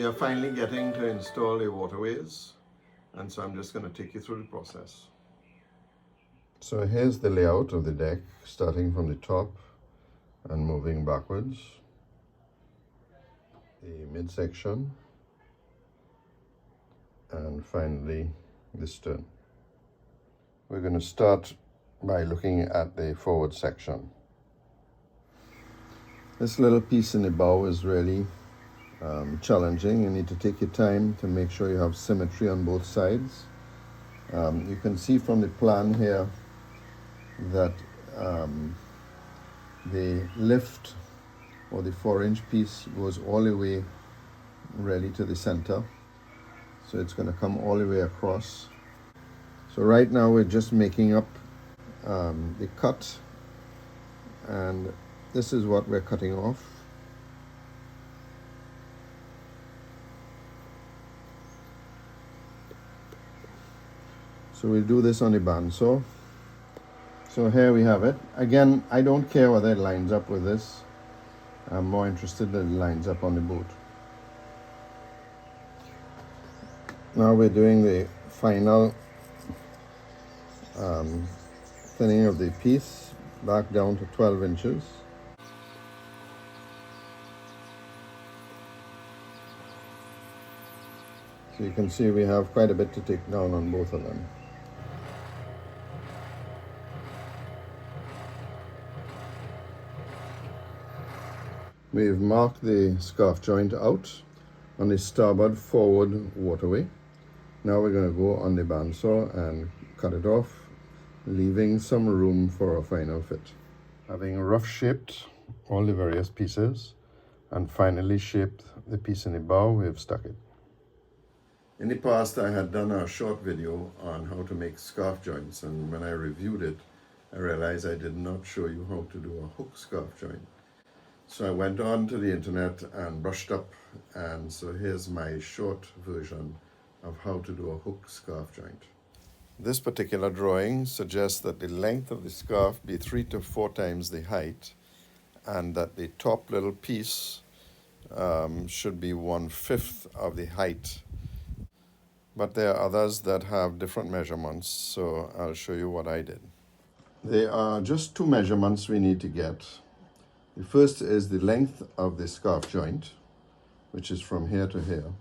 we are finally getting to install the waterways, and so I'm just going to take you through the process. So here's the layout of the deck, starting from the top and moving backwards. The midsection, and finally the stern. We're going to start by looking at the forward section. This little piece in the bow is really challenging. You need to take your time to make sure you have symmetry on both sides. You can see from the plan here that the lift, or the 4-inch piece, goes all the way really to the center. So it's going to come all the way across. So right now we're just making up the cut, and this is what we're cutting off. So we'll do this on the bandsaw. So here we have it. Again, I don't care whether it lines up with this. I'm more interested that it lines up on the boat. Now we're doing the final thinning of the piece back down to 12 inches. So you can see we have quite a bit to take down on both of them. We've marked the scarf joint out on the starboard forward waterway. Now we're going to go on the bandsaw and cut it off, leaving some room for a final fit. Having rough shaped all the various pieces and finally shaped the piece in the bow, we've stuck it. In the past, I had done a short video on how to make scarf joints, and when I reviewed it, I realized I did not show you how to do a hook scarf joint. So I went on to the internet and brushed up, and so here's my short version of how to do a hook scarf joint. This particular drawing suggests that the length of the scarf be 3 to 4 times the height, and that the top little piece should be 1/5 of the height. But there are others that have different measurements, so I'll show you what I did. There are just 2 measurements we need to get. The first is the length of the scarf joint, which is from here to here.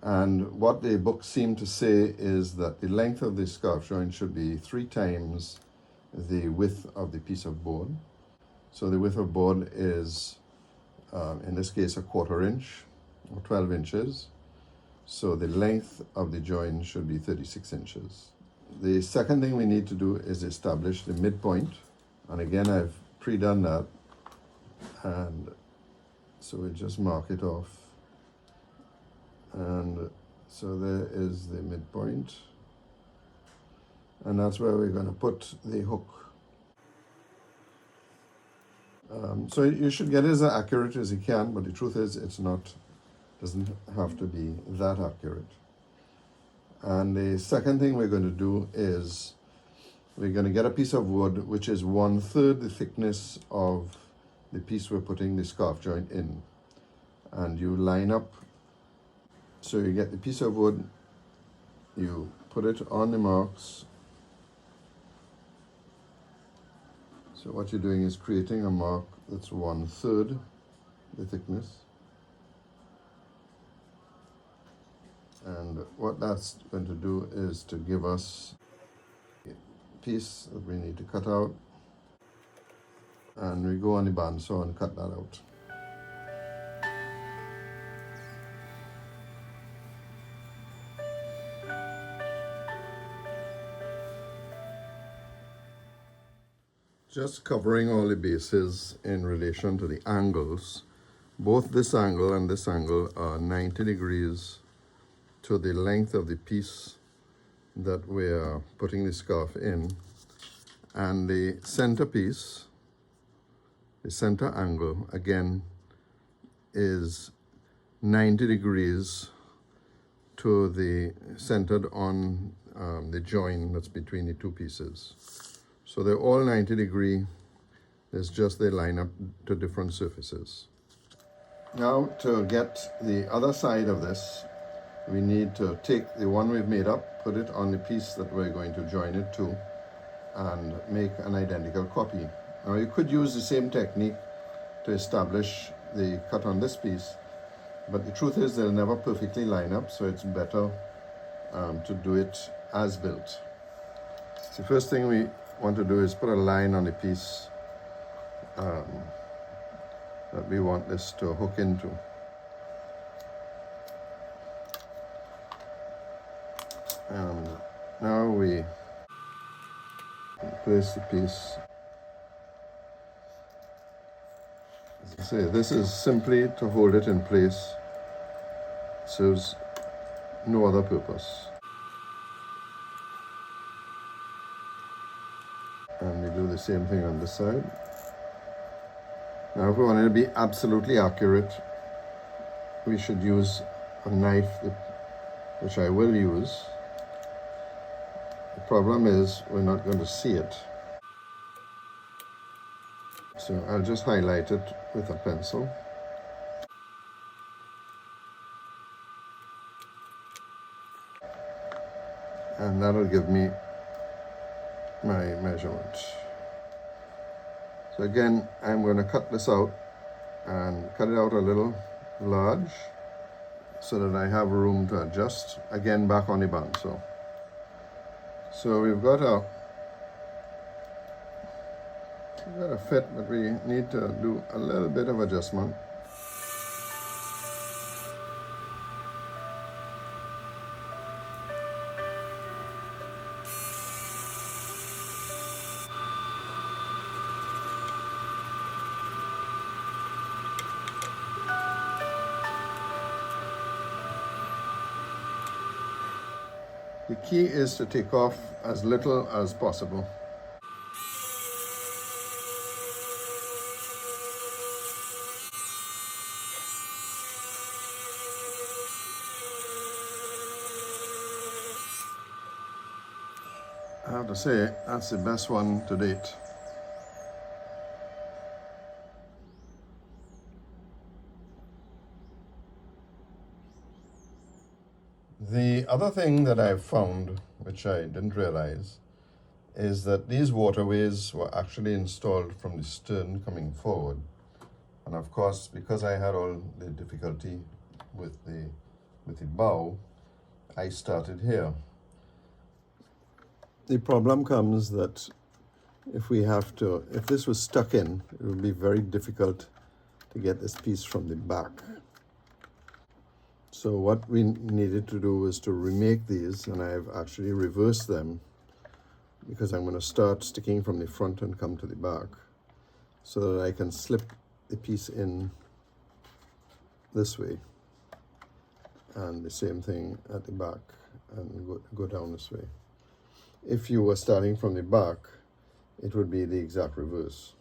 And what the book seemed to say is that the length of the scarf joint should be 3 times the width of the piece of board. So the width of board is, in this case, a 1/4 inch or 12 inches. So the length of the joint should be 36 inches. The second thing we need to do is establish the midpoint. And again, I've pre-done that. And so we just mark it off. And so there is the midpoint. And that's where we're going to put the hook. So you should get it as accurate as you can, but the truth is doesn't have to be that accurate. And the second thing we're going to do is we're going to get a piece of wood which is 1/3 the thickness of the piece we're putting the scarf joint in. And you line up, so you get the piece of wood, you put it on the marks. So what you're doing is creating a mark that's 1/3 the thickness. And what that's going to do is to give us a piece that we need to cut out. And we go on the bandsaw and cut that out. Just covering all the bases in relation to the angles. Both this angle and this angle are 90 degrees to the length of the piece that we are putting the scarf in. And the center piece, the center angle, again, is 90 degrees to the centered on the join that's between the 2 pieces. So they're all 90 degree. It's just they line up to different surfaces. Now to get the other side of this, we need to take the one we've made up, put it on the piece that we're going to join it to, and make an identical copy. Now you could use the same technique to establish the cut on this piece, but the truth is they'll never perfectly line up, so it's better to do it as built. The first thing we want to do is put a line on the piece that we want this to hook into. And now we place the piece. As I say, this is simply to hold it in place. It serves no other purpose. And we do the same thing on this side. Now if we want it to be absolutely accurate, we should use a knife, which I will use. The problem is we're not going to see it. So I'll just highlight it with a pencil. And that'll give me my measurement. So again, I'm going to cut this out and cut it out a little large so that I have room to adjust. Again, back on the bandsaw. So we've got a fit, but we need to do a little bit of adjustment. The key is to take off as little as possible. I have to say, that's the best one to date. The other thing that I've found, which I didn't realize, is that these waterways were actually installed from the stern coming forward. And of course, because I had all the difficulty with the bow, I started here. The problem comes that if this was stuck in, it would be very difficult to get this piece from the back. So what we needed to do was to remake these, and I've actually reversed them because I'm going to start sticking from the front and come to the back so that I can slip the piece in this way, and the same thing at the back, and go down this way. If you were starting from the back, it would be the exact reverse.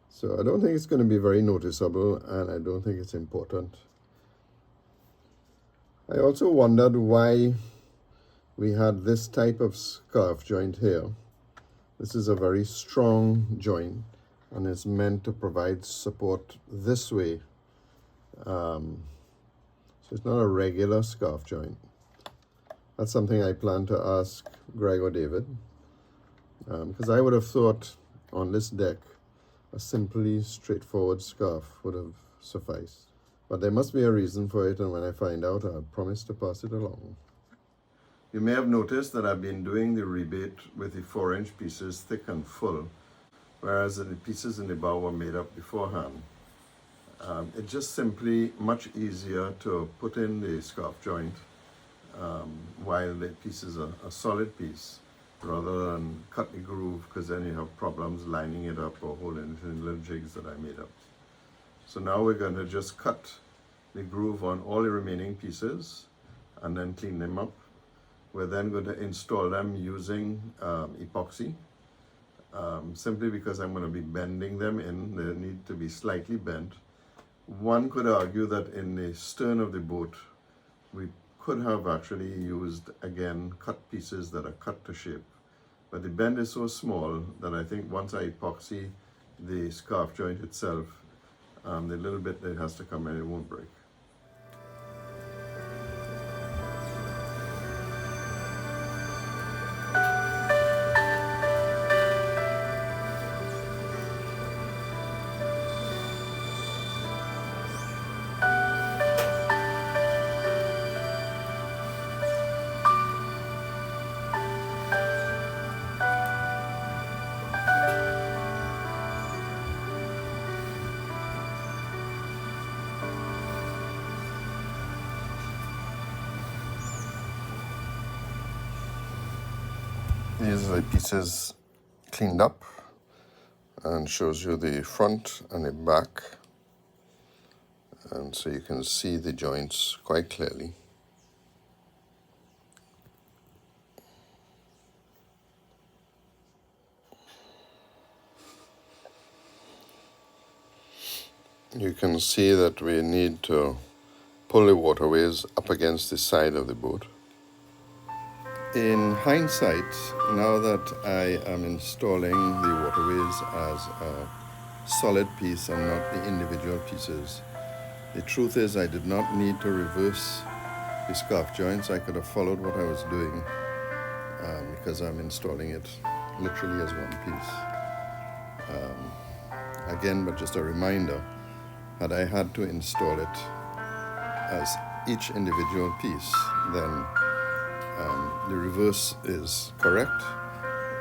So I don't think it's going to be very noticeable, and I don't think it's important. I also wondered why we had this type of scarf joint here. This is a very strong joint and is meant to provide support this way. So it's not a regular scarf joint. That's something I plan to ask Greg or David, because I would have thought on this deck a simply straightforward scarf would have sufficed. But there must be a reason for it, and when I find out, I'll promise to pass it along. You may have noticed that I've been doing the rebate with the 4-inch pieces thick and full, whereas the pieces in the bow were made up beforehand. It's just simply much easier to put in the scarf joint while the piece is a solid piece, rather than cut the groove, because then you have problems lining it up or holding it in little jigs that I made up. So now we're going to just cut the groove on all the remaining pieces and then clean them up. We're then going to install them using epoxy, simply because I'm going to be bending them in. They need to be slightly bent. One could argue that in the stern of the boat, we could have actually used, again, cut pieces that are cut to shape. But the bend is so small that I think once I epoxy the scarf joint itself, The little bit that has to come in, it won't break. These are the pieces cleaned up and shows you the front and the back, and so you can see the joints quite clearly. You can see that we need to pull the waterways up against the side of the boat. In hindsight, now that I am installing the waterways as a solid piece and not the individual pieces, the truth is I did not need to reverse the scarf joints. I could have followed what I was doing because I'm installing it literally as one piece. Again, but just a reminder, had I had to install it as each individual piece, then the reverse is correct,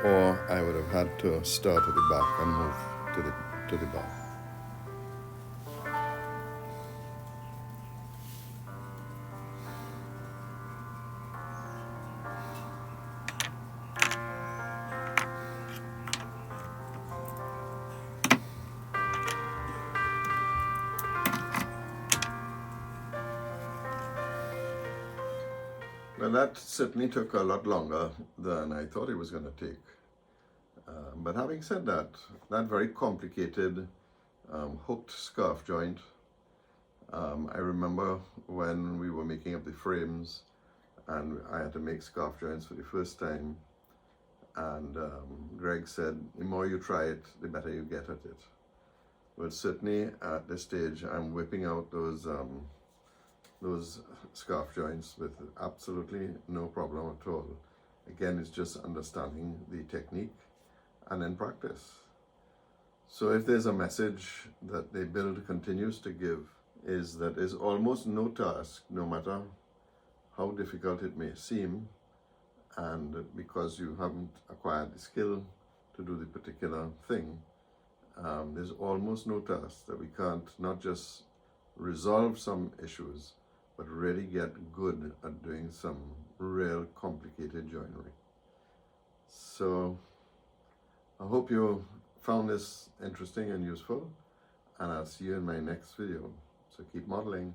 or I would have had to start at the back and move to the back. Well, that certainly took a lot longer than I thought it was going to take. But having said that, that very complicated hooked scarf joint, I remember when we were making up the frames and I had to make scarf joints for the first time, and Greg said, the more you try it, the better you get at it. But certainly at this stage, I'm whipping out those scarf joints with absolutely no problem at all. Again, it's just understanding the technique and then practice. So if there's a message that the build continues to give, is that there's almost no task, no matter how difficult it may seem, and because you haven't acquired the skill to do the particular thing, there's almost no task that we can't not just resolve some issues, but really get good at doing some real complicated joinery. So I hope you found this interesting and useful, and I'll see you in my next video. So keep modeling.